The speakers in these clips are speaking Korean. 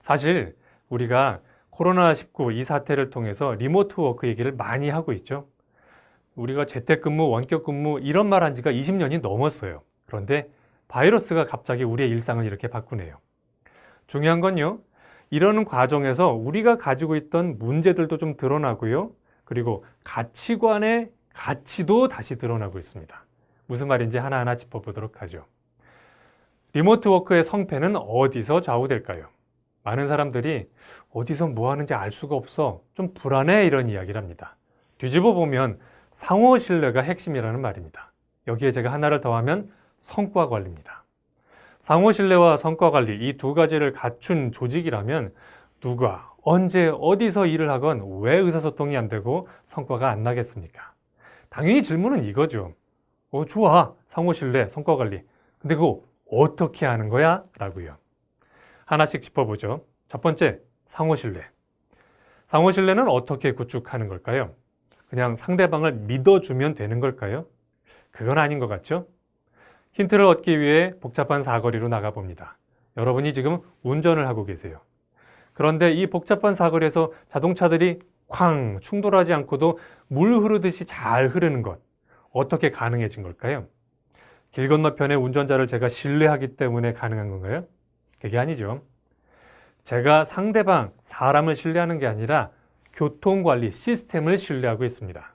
사실 우리가 코로나19 이 사태를 통해서 리모트 워크 얘기를 많이 하고 있죠. 우리가 재택근무, 원격근무 이런 말 한 지가 20년이 넘었어요. 그런데 바이러스가 갑자기 우리의 일상을 이렇게 바꾸네요. 중요한 건요, 이러는 과정에서 우리가 가지고 있던 문제들도 좀 드러나고요. 그리고 가치관의 가치도 다시 드러나고 있습니다. 무슨 말인지 하나하나 짚어보도록 하죠. 리모트 워크의 성패는 어디서 좌우될까요? 많은 사람들이 어디서 뭐 하는지 알 수가 없어, 좀 불안해, 이런 이야기를 합니다. 뒤집어 보면 상호 신뢰가 핵심이라는 말입니다. 여기에 제가 하나를 더하면 성과 관리입니다. 상호 신뢰와 성과 관리, 이 두 가지를 갖춘 조직이라면 누가 언제 어디서 일을 하건 왜 의사소통이 안 되고 성과가 안 나겠습니까? 당연히 질문은 이거죠. 좋아, 상호 신뢰, 성과 관리. 근데 그거 어떻게 하는 거야? 라고요. 하나씩 짚어보죠. 첫 번째, 상호 신뢰. 상호 신뢰는 어떻게 구축하는 걸까요? 그냥 상대방을 믿어주면 되는 걸까요? 그건 아닌 것 같죠? 힌트를 얻기 위해 복잡한 사거리로 나가봅니다. 여러분이 지금 운전을 하고 계세요. 그런데 이 복잡한 사거리에서 자동차들이 쾅 충돌하지 않고도 물 흐르듯이 잘 흐르는 것, 어떻게 가능해진 걸까요? 길 건너편의 운전자를 제가 신뢰하기 때문에 가능한 건가요? 그게 아니죠. 제가 상대방, 사람을 신뢰하는 게 아니라 교통관리 시스템을 신뢰하고 있습니다.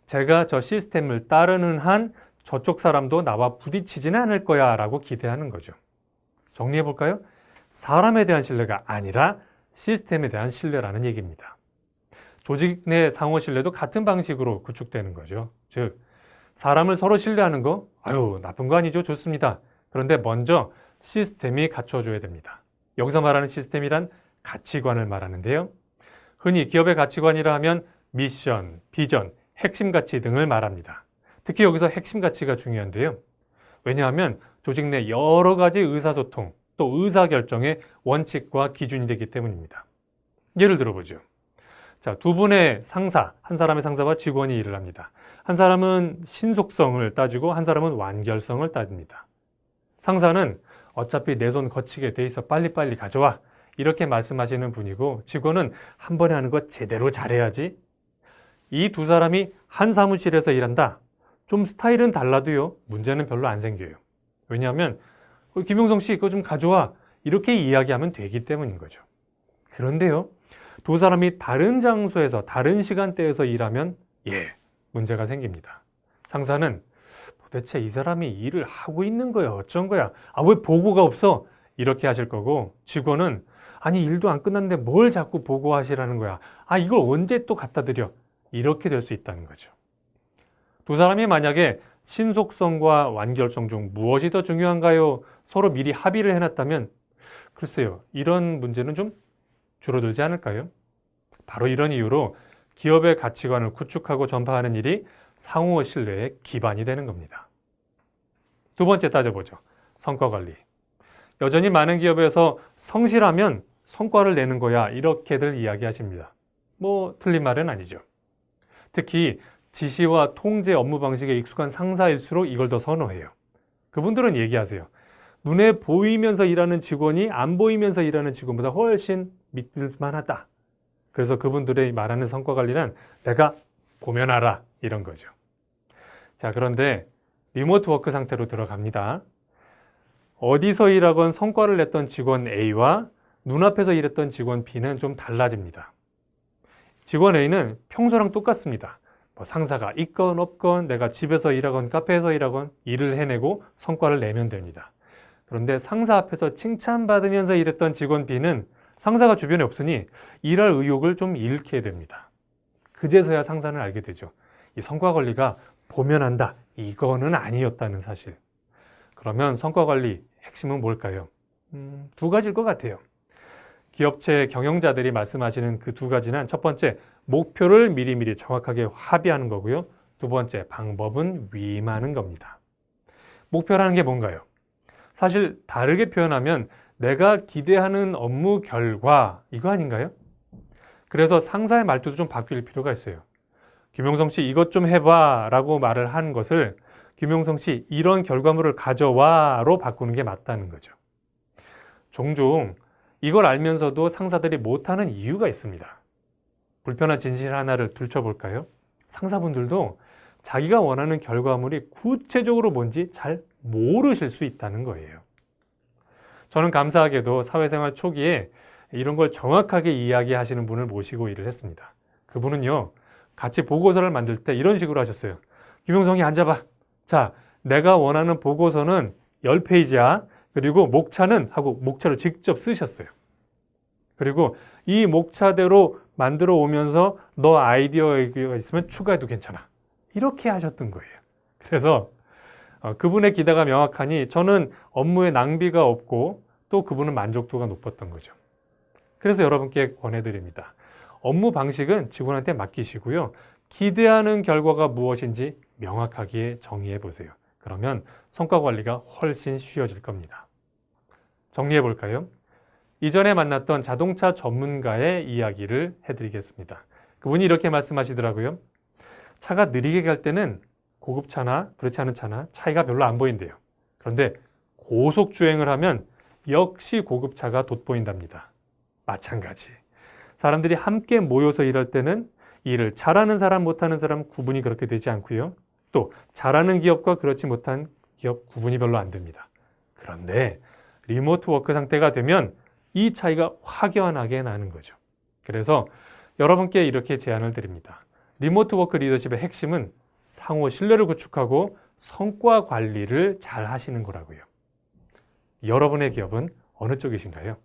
제가 저 시스템을 따르는 한 저쪽 사람도 나와 부딪히지는 않을 거야 라고 기대하는 거죠. 정리해 볼까요? 사람에 대한 신뢰가 아니라 시스템에 대한 신뢰라는 얘기입니다. 조직 내 상호 신뢰도 같은 방식으로 구축되는 거죠. 즉, 사람을 서로 신뢰하는 거, 나쁜 거 아니죠? 좋습니다. 그런데 먼저 시스템이 갖춰줘야 됩니다. 여기서 말하는 시스템이란 가치관을 말하는데요. 흔히 기업의 가치관이라 하면 미션, 비전, 핵심 가치 등을 말합니다. 특히 여기서 핵심 가치가 중요한데요. 왜냐하면 조직 내 여러 가지 의사소통, 또 의사결정의 원칙과 기준이 되기 때문입니다. 예를 들어보죠. 자, 두 분의 상사, 한 사람의 상사와 직원이 일을 합니다. 한 사람은 신속성을 따지고 한 사람은 완결성을 따집니다. 상사는 어차피 내 손 거치게 돼 있어 빨리빨리 가져와, 이렇게 말씀하시는 분이고, 직원은 한 번에 하는 거 제대로 잘해야지. 이 두 사람이 한 사무실에서 일한다. 좀 스타일은 달라도요, 문제는 별로 안 생겨요. 왜냐하면 김용성 씨 이거 좀 가져와, 이렇게 이야기하면 되기 때문인 거죠. 그런데요, 두 사람이 다른 장소에서 다른 시간대에서 일하면 문제가 생깁니다. 상사는 도대체 이 사람이 일을 하고 있는 거야, 어쩐 거야, 왜 보고가 없어, 이렇게 하실 거고, 직원은 아니 일도 안 끝났는데 뭘 자꾸 보고하시라는 거야, 이걸 언제 또 갖다 드려, 이렇게 될 수 있다는 거죠. 두 사람이 만약에 신속성과 완결성 중 무엇이 더 중요한가요? 서로 미리 합의를 해놨다면 글쎄요, 이런 문제는 좀 줄어들지 않을까요? 바로 이런 이유로 기업의 가치관을 구축하고 전파하는 일이 상호 신뢰의 기반이 되는 겁니다. 두 번째 따져보죠. 성과 관리. 여전히 많은 기업에서 성실하면 성과를 내는 거야, 이렇게들 이야기하십니다. 틀린 말은 아니죠. 특히 지시와 통제 업무 방식에 익숙한 상사일수록 이걸 더 선호해요. 그분들은 얘기하세요. 눈에 보이면서 일하는 직원이 안 보이면서 일하는 직원보다 훨씬 믿을만하다. 그래서 그분들의 말하는 성과 관리는 내가 보면 알아, 이런 거죠. 자, 그런데 리모트 워크 상태로 들어갑니다. 어디서 일하건 성과를 냈던 직원 A와 눈앞에서 일했던 직원 B는 좀 달라집니다. 직원 A는 평소랑 똑같습니다. 상사가 있건 없건 내가 집에서 일하건 카페에서 일하건 일을 해내고 성과를 내면 됩니다. 그런데 상사 앞에서 칭찬받으면서 일했던 직원 B는 상사가 주변에 없으니 일할 의욕을 좀 잃게 됩니다. 그제서야 상사는 알게 되죠. 이 성과 관리가 보면 안다, 이거는 아니었다는 사실. 그러면 성과 관리 핵심은 뭘까요? 두 가지일 것 같아요. 기업체 경영자들이 말씀하시는 그 두 가지는, 첫 번째, 목표를 미리미리 정확하게 합의하는 거고요. 두 번째, 방법은 위임하는 겁니다. 목표라는 게 뭔가요? 사실 다르게 표현하면 내가 기대하는 업무 결과, 이거 아닌가요? 그래서 상사의 말투도 좀 바뀔 필요가 있어요. 김용성 씨 이것 좀 해봐 라고 말을 한 것을 김용성 씨 이런 결과물을 가져와로 바꾸는 게 맞다는 거죠. 종종 이걸 알면서도 상사들이 못하는 이유가 있습니다. 불편한 진실 하나를 들춰볼까요? 상사분들도 자기가 원하는 결과물이 구체적으로 뭔지 잘 모르실 수 있다는 거예요. 저는 감사하게도 사회생활 초기에 이런 걸 정확하게 이야기하시는 분을 모시고 일을 했습니다. 그분은요, 같이 보고서를 만들 때 이런 식으로 하셨어요. 김용성이 앉아봐. 자, 내가 원하는 보고서는 10페이지야. 그리고 목차는 하고 목차를 직접 쓰셨어요. 그리고 이 목차대로 만들어 오면서 너 아이디어가 있으면 추가해도 괜찮아. 이렇게 하셨던 거예요. 그래서 그분의 기대가 명확하니 저는 업무에 낭비가 없고 또 그분은 만족도가 높았던 거죠. 그래서 여러분께 권해드립니다. 업무 방식은 직원한테 맡기시고요. 기대하는 결과가 무엇인지 명확하게 정의해 보세요. 그러면 성과 관리가 훨씬 쉬워질 겁니다. 정리해 볼까요? 이전에 만났던 자동차 전문가의 이야기를 해드리겠습니다. 그분이 이렇게 말씀하시더라고요. 차가 느리게 갈 때는 고급차나 그렇지 않은 차나 차이가 별로 안 보인대요. 그런데 고속 주행을 하면 역시 고급차가 돋보인답니다. 마찬가지. 사람들이 함께 모여서 일할 때는 일을 잘하는 사람, 못하는 사람 구분이 그렇게 되지 않고요. 또 잘하는 기업과 그렇지 못한 기업 구분이 별로 안 됩니다. 그런데 리모트 워크 상태가 되면 이 차이가 확연하게 나는 거죠. 그래서 여러분께 이렇게 제안을 드립니다. 리모트 워크 리더십의 핵심은 상호 신뢰를 구축하고 성과 관리를 잘 하시는 거라고요. 여러분의 기업은 어느 쪽이신가요?